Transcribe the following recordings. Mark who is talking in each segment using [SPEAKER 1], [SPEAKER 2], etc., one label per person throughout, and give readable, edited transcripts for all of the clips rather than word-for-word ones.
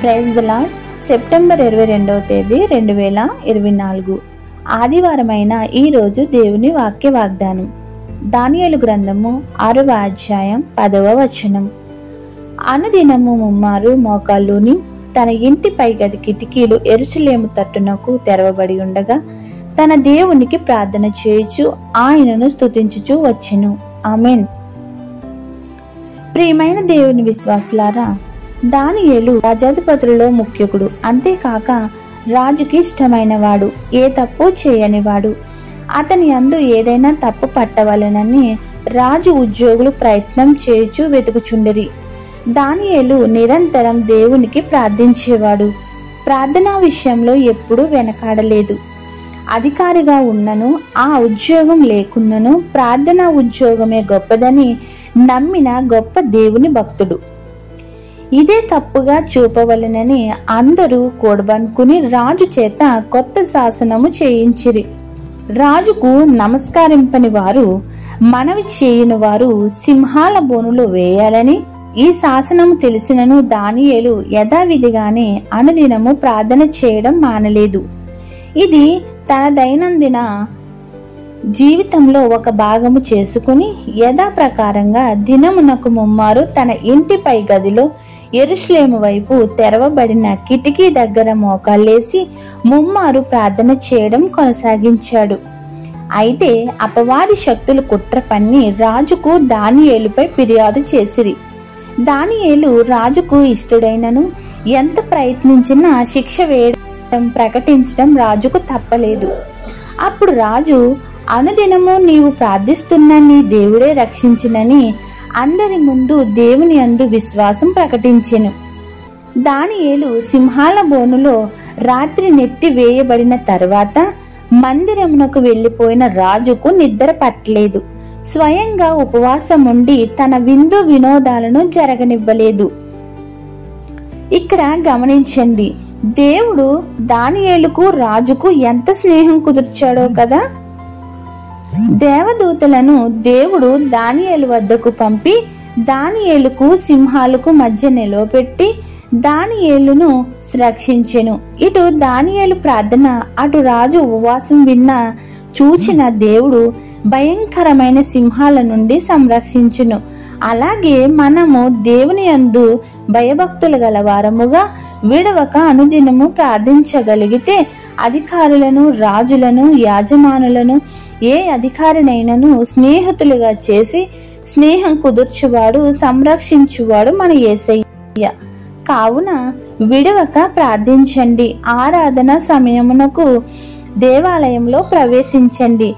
[SPEAKER 1] Praise the Lord. September 22వ తేదీ 2024 ఆదివారమైన ఈరోజు దేవుని వాక్య వాగ్దానం. దానియేలు గ్రంథము 6వ అధ్యాయం 10వ వచనం. అనుదినము ముమ్మారు మోకాళ్ళుని తన ఇంటి పైగది కిటికీలు యెరూషలేము తట్టునకు తెరవబడి ఉండగా తన దేవునికి ప్రార్థన చేయుచు ఆయనను స్తుతించుచు వచ్చెను. ఆమేన్. ప్రియమైన దేవుని విశ్వాసులారా, దానియేలు రాజాధిపతులలో ముఖ్యకుడు, అంతేకాక రాజుకి ఇష్టమైన వాడు, ఏ తప్పు చేయనివాడు. అతని యందు ఏదైనా తప్పు పట్టవలెనని రాజు ఉద్యోగులు ప్రయత్నం చేయుచు వెతుకుచుండిరి. దానియేలు నిరంతరం దేవునికి ప్రార్థించేవాడు. ప్రార్థనా విషయంలో ఎప్పుడూ వెనకాడలేదు. అధికారిగా ఉన్నను, ఆ ఉద్యోగం లేకున్నను ప్రార్థనా ఉద్యోగమే గొప్పదని నమ్మిన గొప్ప దేవుని భక్తుడు. ఇదే తప్పుగా చూపవలెనని అందరూ కూడబనుకుని రాజు చేత కొత్త శాసనము చేయించిరి. రాజుకు నమస్కరింపని వారు, మనవి చేయని వారు సింహాల బోనులు వేయాలని ఈ శాసనము తెలిసినను దానియేలు యథావిధిగానే అనుదినము ప్రార్థన చేయడం మానలేదు. ఇది తన దైనందిన జీవితంలో ఒక భాగము చేసుకుని యథాప్రకారంగా దినమునకు ముమ్మారు తన ఇంటిపై గదిలో యెరూషలేము వైపు తెరవబడిన కిటికీ దగ్గర మోకాళ్ళేసి ముమ్మారు ప్రార్థన చేయడం కొనసాగించాడు. అయితే అపవాది శక్తులు కుట్ర పన్ని రాజుకు దానియేలుపై ఫిర్యాదు చేసిరి. దానియేలు రాజుకు ఇష్టడైనను ఎంత ప్రయత్నించినా శిక్ష వేయడం ప్రకటించడం రాజుకు తప్పలేదు. అప్పుడు రాజు, అనుదినము నీవు ప్రార్థిస్తున్న నీ దేవుడే రక్షించునని అందరి ముందు దేవుని యందు విశ్వాసం ప్రకటించెను. దానియేలు సింహాల బోనులో రాత్రి నెట్టి వేయబడిన తర్వాత మందిరమునకు వెళ్లిపోయిన రాజుకు నిద్ర పట్టలేదు. స్వయంగా ఉపవాసం ఉండి తన విందు వినోదాలను జరగనివ్వలేదు. ఇక్కడ గమనించండి, దేవుడు దానియేలుకు రాజుకు ఎంత స్నేహం కుదిర్చాడో కదా. దేవదూతలను దేవుడు దానియేలు వద్దకు పంపి దానియేలుకు సింహాలకు మధ్య నిలవపెట్టి దానియేలును రక్షించెను. ఇటు దానియేలు ప్రార్థన, అటు రాజు ఉపవాసం విన్న చూచిన దేవుడు భయంకరమైన సింహాల నుండి సంరక్షించును. అలాగే మనము దేవుని యందు భయభక్తులు గలవారముగా విడవక అనుదినము ప్రార్థించగలిగితే అధికారులను, రాజులను, యాజమానులను, ఏ అధికారినైనను స్నేహితులుగా చేసి స్నేహం కుదుర్చువాడు, సంరక్షించువాడు మన యేసయ్య. కావున విడవక ప్రార్థించండి. ఆరాధన సమయమునకు దేవాలయంలో ప్రవేశించండి.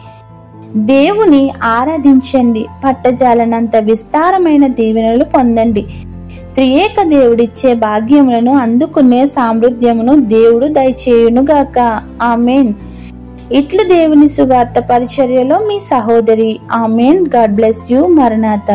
[SPEAKER 1] దేవుని ఆరాధించండి. పట్టజాలనంత విస్తారమైన దీవెనలు పొందండి. త్రియేక దేవుడిచ్చే భాగ్యములను అందుకునే సామర్థ్యమును దేవుడు దయచేయునుగాక. ఆమేన్. ఇట్లు దేవుని సువార్త పరిచర్యలో మీ సహోదరి. ఆమేన్. God bless you. మరణాత.